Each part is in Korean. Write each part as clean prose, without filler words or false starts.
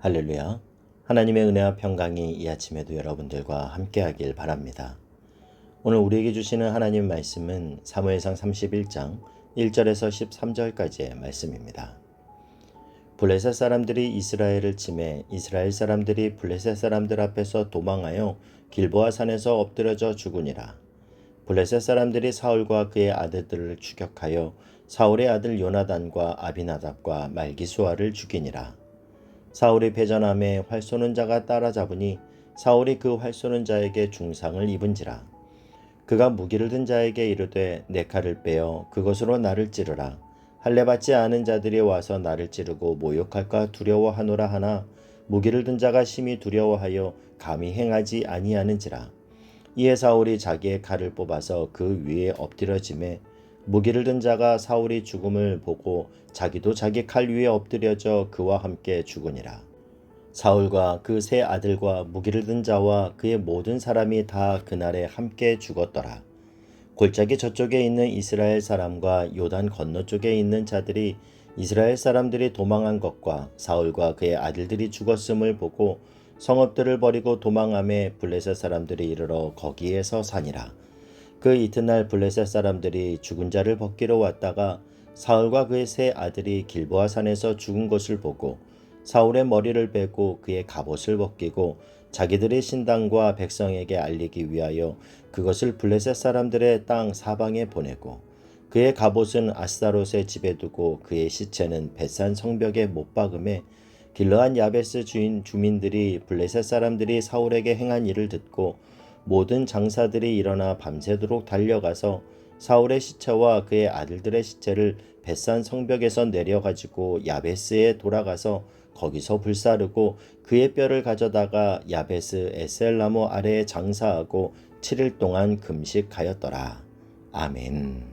할렐루야. 하나님의 은혜와 평강이 이 아침에도 여러분들과 함께하길 바랍니다. 오늘 우리에게 주시는 하나님 말씀은 사무엘상 31장 1절에서 13절까지의 말씀입니다. 블레셋 사람들이 이스라엘을 치매 이스라엘 사람들이 블레셋 사람들 앞에서 도망하여 길보아 산에서 엎드려져 죽으니라. 블레셋 사람들이 사울과 그의 아들들을 추격하여 사울의 아들 요나단과 아비나답과 말기수아를 죽이니라. 사울이 패전함에 활 쏘는 자가 따라잡으니 사울이 그 활 쏘는 자에게 중상을 입은지라. 그가 무기를 든 자에게 이르되 내 칼을 빼어 그것으로 나를 찌르라. 할례 받지 않은 자들이 와서 나를 찌르고 모욕할까 두려워하노라 하나 무기를 든 자가 심히 두려워하여 감히 행하지 아니하는지라. 이에 사울이 자기의 칼을 뽑아서 그 위에 엎드려지매 무기를 든 자가 사울이 죽음을 보고 자기도 자기 칼 위에 엎드려져 그와 함께 죽으니라. 사울과 그 세 아들과 무기를 든 자와 그의 모든 사람이 다 그날에 함께 죽었더라. 골짜기 저쪽에 있는 이스라엘 사람과 요단 건너쪽에 있는 자들이 이스라엘 사람들이 도망한 것과 사울과 그의 아들들이 죽었음을 보고 성읍들을 버리고 도망함에 블레셋 사람들이 이르러 거기에서 사니라. 그 이튿날 블레셋 사람들이 죽은 자를 벗기러 왔다가 사울과 그의 세 아들이 길보아 산에서 죽은 것을 보고 사울의 머리를 베고 그의 갑옷을 벗기고 자기들의 신당과 백성에게 알리기 위하여 그것을 블레셋 사람들의 땅 사방에 보내고 그의 갑옷은 아스타롯의 집에 두고 그의 시체는 벳산 성벽에 못 박음에 길르한 야베스 주민들이 블레셋 사람들이 사울에게 행한 일을 듣고 모든 장사들이 일어나 밤새도록 달려가서 사울의 시체와 그의 아들들의 시체를 벳산 성벽에서 내려가지고 야베스에 돌아가서 거기서 불사르고 그의 뼈를 가져다가 야베스 에셀나무 아래에 장사하고 7일 동안 금식하였더라. 아멘.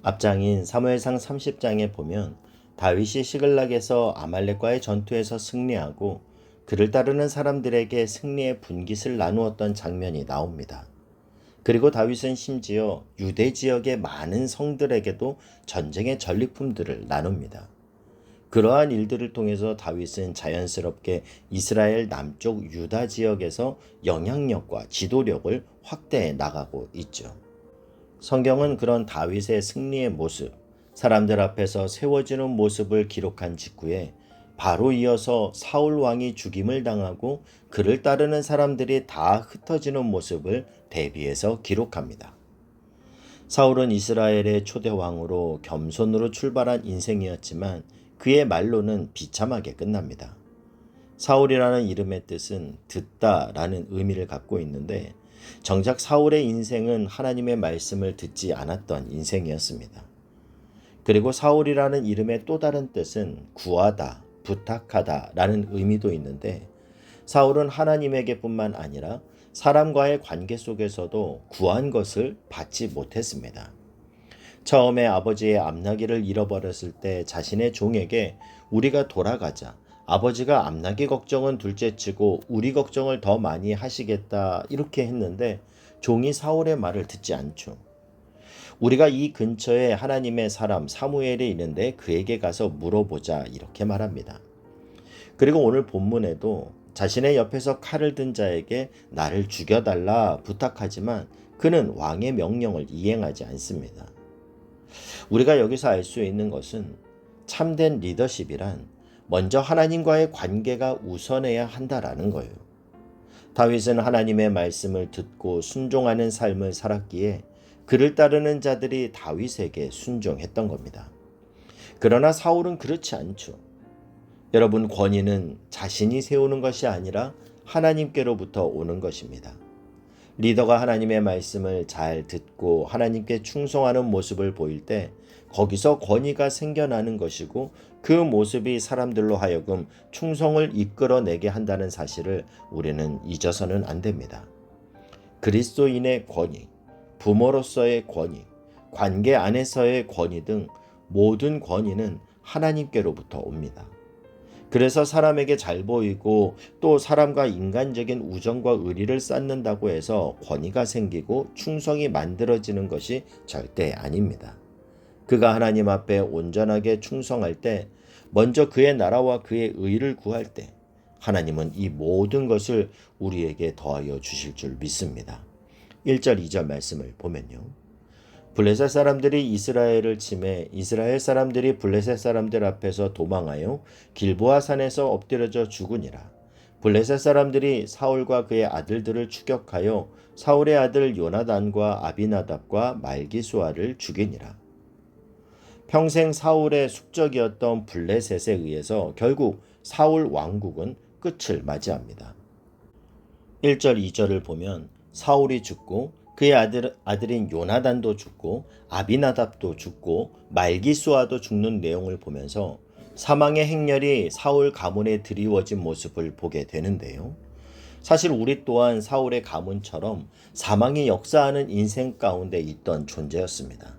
앞장인 사무엘상 30장에 보면 다윗이 시글락에서 아말렉과의 전투에서 승리하고 그를 따르는 사람들에게 승리의 분깃을 나누었던 장면이 나옵니다. 그리고 다윗은 심지어 유대 지역의 많은 성들에게도 전쟁의 전리품들을 나눕니다. 그러한 일들을 통해서 다윗은 자연스럽게 이스라엘 남쪽 유다 지역에서 영향력과 지도력을 확대해 나가고 있죠. 성경은 그런 다윗의 승리의 모습, 사람들 앞에서 세워지는 모습을 기록한 직후에 바로 이어서 사울 왕이 죽임을 당하고 그를 따르는 사람들이 다 흩어지는 모습을 대비해서 기록합니다. 사울은 이스라엘의 초대 왕으로 겸손으로 출발한 인생이었지만 그의 말로는 비참하게 끝납니다. 사울이라는 이름의 뜻은 듣다라는 의미를 갖고 있는데 정작 사울의 인생은 하나님의 말씀을 듣지 않았던 인생이었습니다. 그리고 사울이라는 이름의 또 다른 뜻은 구하다, 부탁하다 라는 의미도 있는데 사울은 하나님에게뿐만 아니라 사람과의 관계 속에서도 구한 것을 받지 못했습니다. 처음에 아버지의 암나기를 잃어버렸을 때 자신의 종에게 우리가 돌아가자. 아버지가 암나기 걱정은 둘째치고 우리 걱정을 더 많이 하시겠다 이렇게 했는데 종이 사울의 말을 듣지 않죠. 우리가 이 근처에 하나님의 사람 사무엘이 있는데 그에게 가서 물어보자 이렇게 말합니다. 그리고 오늘 본문에도 자신의 옆에서 칼을 든 자에게 나를 죽여달라 부탁하지만 그는 왕의 명령을 이행하지 않습니다. 우리가 여기서 알 수 있는 것은 참된 리더십이란 먼저 하나님과의 관계가 우선해야 한다라는 거예요. 다윗은 하나님의 말씀을 듣고 순종하는 삶을 살았기에 그를 따르는 자들이 다윗에게 순종했던 겁니다. 그러나 사울은 그렇지 않죠. 여러분, 권위는 자신이 세우는 것이 아니라 하나님께로부터 오는 것입니다. 리더가 하나님의 말씀을 잘 듣고 하나님께 충성하는 모습을 보일 때 거기서 권위가 생겨나는 것이고 그 모습이 사람들로 하여금 충성을 이끌어내게 한다는 사실을 우리는 잊어서는 안 됩니다. 그리스도인의 권위, 부모로서의 권위, 관계 안에서의 권위 등 모든 권위는 하나님께로부터 옵니다. 그래서 사람에게 잘 보이고 또 사람과 인간적인 우정과 의리를 쌓는다고 해서 권위가 생기고 충성이 만들어지는 것이 절대 아닙니다. 그가 하나님 앞에 온전하게 충성할 때, 먼저 그의 나라와 그의 의를 구할 때 하나님은 이 모든 것을 우리에게 더하여 주실 줄 믿습니다. 1절 2절 말씀을 보면요. 블레셋 사람들이 이스라엘을 치매 이스라엘 사람들이 블레셋 사람들 앞에서 도망하여 길보아 산에서 엎드려져 죽으니라. 블레셋 사람들이 사울과 그의 아들들을 추격하여 사울의 아들 요나단과 아비나답과 말기수아를 죽이니라. 평생 사울의 숙적이었던 블레셋에 의해서 결국 사울 왕국은 끝을 맞이합니다. 1절 2절을 보면 사울이 죽고 그의 아들인 요나단도 죽고 아비나답도 죽고 말기수아도 죽는 내용을 보면서 사망의 행렬이 사울 가문에 드리워진 모습을 보게 되는데요. 사실 우리 또한 사울의 가문처럼 사망이 역사하는 인생 가운데 있던 존재였습니다.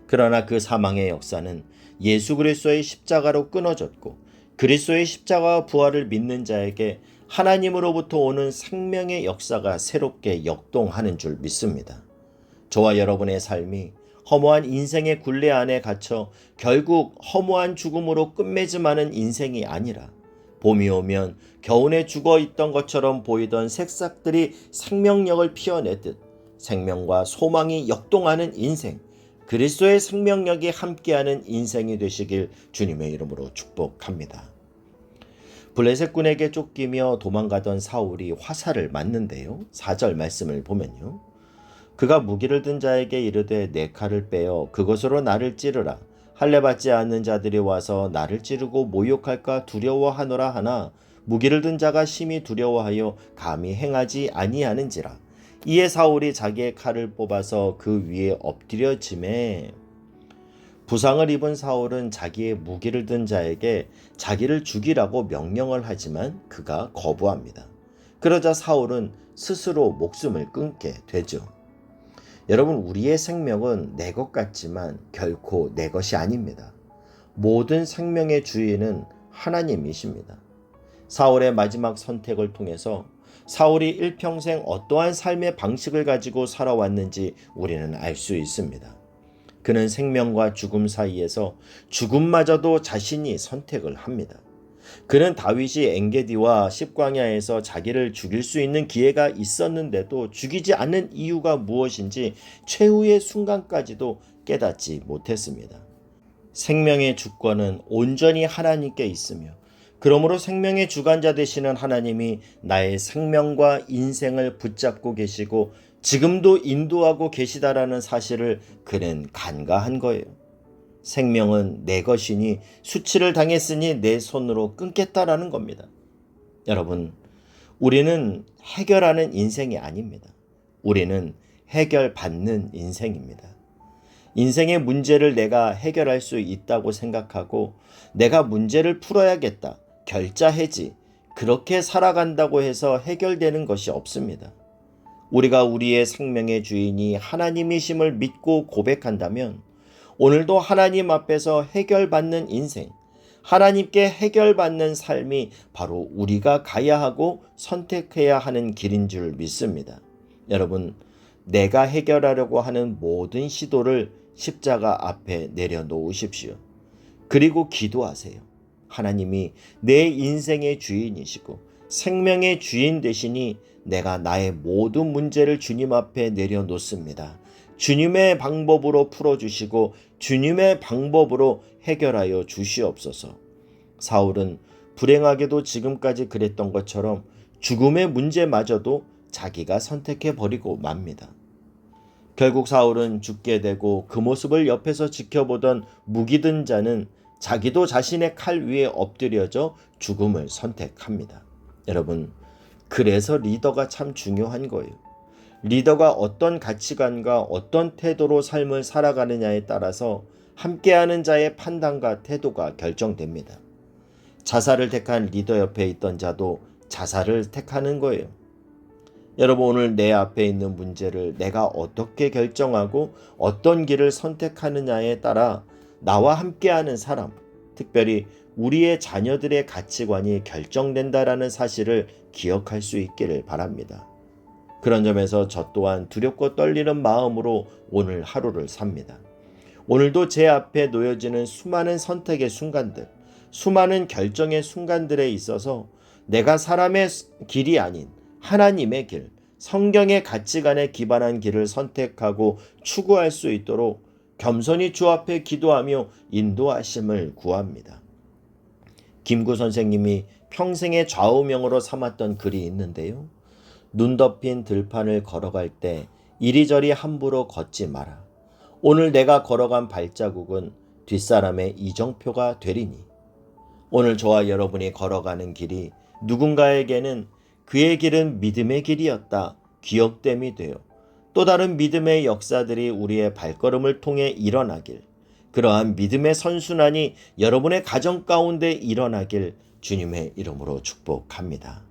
그러나 그 사망의 역사는 예수 그리스도의 십자가로 끊어졌고 그리스도의 십자가와 부활을 믿는 자에게 하나님으로부터 오는 생명의 역사가 새롭게 역동하는 줄 믿습니다. 저와 여러분의 삶이 허무한 인생의 굴레 안에 갇혀 결국 허무한 죽음으로 끝맺음하는 인생이 아니라 봄이 오면 겨우내 죽어 있던 것처럼 보이던 새싹들이 생명력을 피어내듯 생명과 소망이 역동하는 인생, 그리스도의 생명력이 함께하는 인생이 되시길 주님의 이름으로 축복합니다. 블레셋군에게 쫓기며 도망가던 사울이 화살을 맞는데요. 4절 말씀을 보면요. 그가 무기를 든 자에게 이르되 내 칼을 빼어 그것으로 나를 찌르라. 할례 받지 않는 자들이 와서 나를 찌르고 모욕할까 두려워하노라 하나 무기를 든 자가 심히 두려워하여 감히 행하지 아니하는지라. 이에 사울이 자기의 칼을 뽑아서 그 위에 엎드려지매 부상을 입은 사울은 자기의 무기를 든 자에게 자기를 죽이라고 명령을 하지만 그가 거부합니다. 그러자 사울은 스스로 목숨을 끊게 되죠. 여러분, 우리의 생명은 내 것 같지만 결코 내 것이 아닙니다. 모든 생명의 주인은 하나님이십니다. 사울의 마지막 선택을 통해서 사울이 일평생 어떠한 삶의 방식을 가지고 살아왔는지 우리는 알 수 있습니다. 그는 생명과 죽음 사이에서 죽음마저도 자신이 선택을 합니다. 그는 다윗이 엔게디와 십광야에서 자기를 죽일 수 있는 기회가 있었는데도 죽이지 않는 이유가 무엇인지 최후의 순간까지도 깨닫지 못했습니다. 생명의 주권은 온전히 하나님께 있으며 그러므로 생명의 주관자 되시는 하나님이 나의 생명과 인생을 붙잡고 계시고 지금도 인도하고 계시다라는 사실을 그는 간과한 거예요. 생명은 내 것이니 수치를 당했으니 내 손으로 끊겠다라는 겁니다. 여러분, 우리는 해결하는 인생이 아닙니다. 우리는 해결받는 인생입니다. 인생의 문제를 내가 해결할 수 있다고 생각하고 내가 문제를 풀어야겠다, 결자해지, 그렇게 살아간다고 해서 해결되는 것이 없습니다. 우리가 우리의 생명의 주인이 하나님이심을 믿고 고백한다면 오늘도 하나님 앞에서 해결받는 인생, 하나님께 해결받는 삶이 바로 우리가 가야 하고 선택해야 하는 길인 줄 믿습니다. 여러분, 내가 해결하려고 하는 모든 시도를 십자가 앞에 내려놓으십시오. 그리고 기도하세요. 하나님이 내 인생의 주인이시고 생명의 주인 되시니 내가 나의 모든 문제를 주님 앞에 내려놓습니다. 주님의 방법으로 풀어주시고 주님의 방법으로 해결하여 주시옵소서. 사울은 불행하게도 지금까지 그랬던 것처럼 죽음의 문제마저도 자기가 선택해버리고 맙니다. 결국 사울은 죽게 되고 그 모습을 옆에서 지켜보던 무기든 자는 자기도 자신의 칼 위에 엎드려져 죽음을 선택합니다. 여러분, 그래서 리더가 참 중요한 거예요. 리더가 어떤 가치관과 어떤 태도로 삶을 살아가느냐에 따라서 함께하는 자의 판단과 태도가 결정됩니다. 자살을 택한 리더 옆에 있던 자도 자살을 택하는 거예요. 여러분, 오늘 내 앞에 있는 문제를 내가 어떻게 결정하고 어떤 길을 선택하느냐에 따라 나와 함께하는 사람, 특별히 우리의 자녀들의 가치관이 결정된다라는 사실을 기억할 수 있기를 바랍니다. 그런 점에서 저 또한 두렵고 떨리는 마음으로 오늘 하루를 삽니다. 오늘도 제 앞에 놓여지는 수많은 선택의 순간들, 수많은 결정의 순간들에 있어서 내가 사람의 길이 아닌 하나님의 길, 성경의 가치관에 기반한 길을 선택하고 추구할 수 있도록 겸손히 주 앞에 기도하며 인도하심을 구합니다. 김구 선생님이 평생의 좌우명으로 삼았던 글이 있는데요. 눈 덮인 들판을 걸어갈 때 이리저리 함부로 걷지 마라. 오늘 내가 걸어간 발자국은 뒷사람의 이정표가 되리니. 오늘 저와 여러분이 걸어가는 길이 누군가에게는 그의 길은 믿음의 길이었다 기억됨이 되어 또 다른 믿음의 역사들이 우리의 발걸음을 통해 일어나길, 그러한 믿음의 선순환이 여러분의 가정 가운데 일어나길 주님의 이름으로 축복합니다.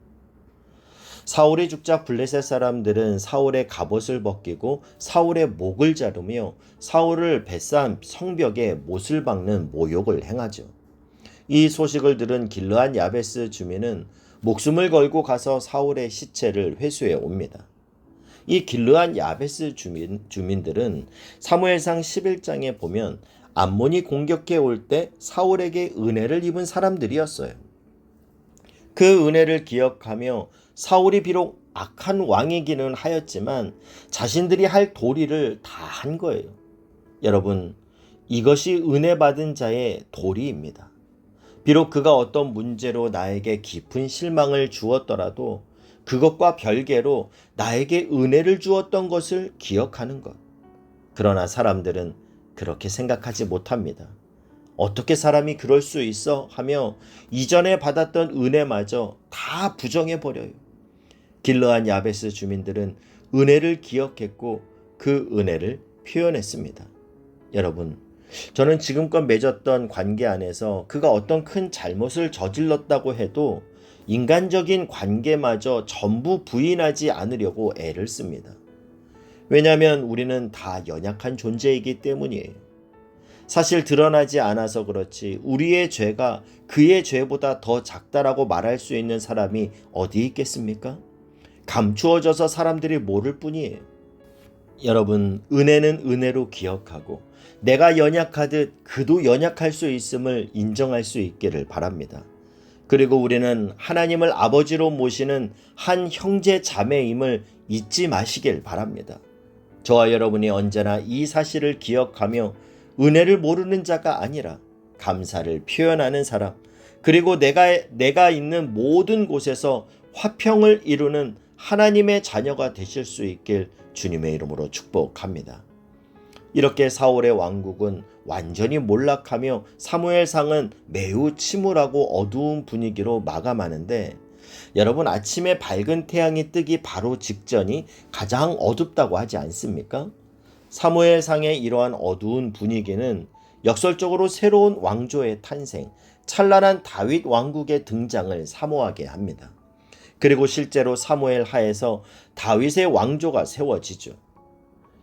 사울이 죽자 블레셋 사람들은 사울의 갑옷을 벗기고 사울의 목을 자르며 사울을 벳산 성벽에 못을 박는 모욕을 행하죠. 이 소식을 들은 길르앗 야베스 주민은 목숨을 걸고 가서 사울의 시체를 회수해 옵니다. 이 길르앗 야베스 주민들은 사무엘상 11장에 보면 암몬이 공격해 올 때 사울에게 은혜를 입은 사람들이었어요. 그 은혜를 기억하며 사울이 비록 악한 왕이기는 하였지만 자신들이 할 도리를 다 한 거예요. 여러분, 이것이 은혜 받은 자의 도리입니다. 비록 그가 어떤 문제로 나에게 깊은 실망을 주었더라도 그것과 별개로 나에게 은혜를 주었던 것을 기억하는 것. 그러나 사람들은 그렇게 생각하지 못합니다. 어떻게 사람이 그럴 수 있어? 하며 이전에 받았던 은혜마저 다 부정해버려요. 길르앗 야베스 주민들은 은혜를 기억했고 그 은혜를 표현했습니다. 여러분, 저는 지금껏 맺었던 관계 안에서 그가 어떤 큰 잘못을 저질렀다고 해도 인간적인 관계마저 전부 부인하지 않으려고 애를 씁니다. 왜냐하면 우리는 다 연약한 존재이기 때문이에요. 사실 드러나지 않아서 그렇지 우리의 죄가 그의 죄보다 더 작다라고 말할 수 있는 사람이 어디 있겠습니까? 감추어져서 사람들이 모를 뿐이에요. 여러분, 은혜는 은혜로 기억하고 내가 연약하듯 그도 연약할 수 있음을 인정할 수 있기를 바랍니다. 그리고 우리는 하나님을 아버지로 모시는 한 형제 자매임을 잊지 마시길 바랍니다. 저와 여러분이 언제나 이 사실을 기억하며 은혜를 모르는 자가 아니라 감사를 표현하는 사람, 그리고 내가 있는 모든 곳에서 화평을 이루는 하나님의 자녀가 되실 수 있길 주님의 이름으로 축복합니다. 이렇게 사울의 왕국은 완전히 몰락하며 사무엘상은 매우 침울하고 어두운 분위기로 마감하는데, 여러분, 아침에 밝은 태양이 뜨기 바로 직전이 가장 어둡다고 하지 않습니까? 사무엘상의 이러한 어두운 분위기는 역설적으로 새로운 왕조의 탄생, 찬란한 다윗 왕국의 등장을 사모하게 합니다. 그리고 실제로 사무엘 하에서 다윗의 왕조가 세워지죠.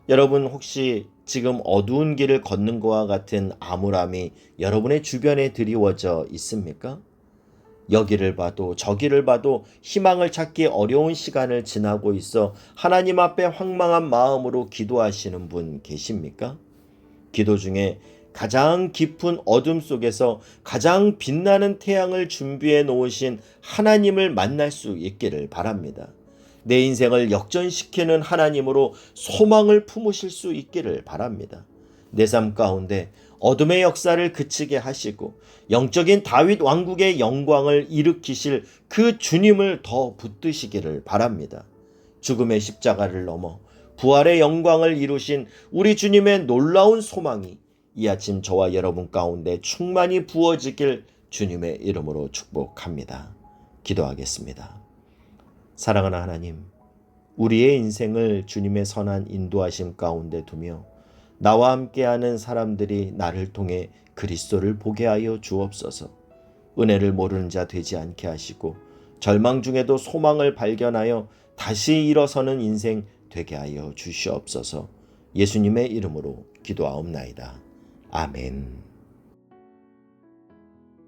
여러분, 혹시 지금 어두운 길을 걷는 것과 같은 암울함이 여러분의 주변에 드리워져 있습니까? 여기를 봐도 저기를 봐도 희망을 찾기 어려운 시간을 지나고 있어 하나님 앞에 황망한 마음으로 기도하시는 분 계십니까? 기도 중에 가장 깊은 어둠 속에서 가장 빛나는 태양을 준비해 놓으신 하나님을 만날 수 있기를 바랍니다. 내 인생을 역전시키는 하나님으로 소망을 품으실 수 있기를 바랍니다. 내 삶 가운데 어둠의 역사를 그치게 하시고 영적인 다윗 왕국의 영광을 일으키실 그 주님을 더 붙드시기를 바랍니다. 죽음의 십자가를 넘어 부활의 영광을 이루신 우리 주님의 놀라운 소망이 이 아침 저와 여러분 가운데 충만히 부어지길 주님의 이름으로 축복합니다. 기도하겠습니다. 사랑하는 하나님, 우리의 인생을 주님의 선한 인도하심 가운데 두며 나와 함께하는 사람들이 나를 통해 그리스도를 보게 하여 주옵소서. 은혜를 모르는 자 되지 않게 하시고 절망 중에도 소망을 발견하여 다시 일어서는 인생 되게 하여 주시옵소서. 예수님의 이름으로 기도하옵나이다. 아멘.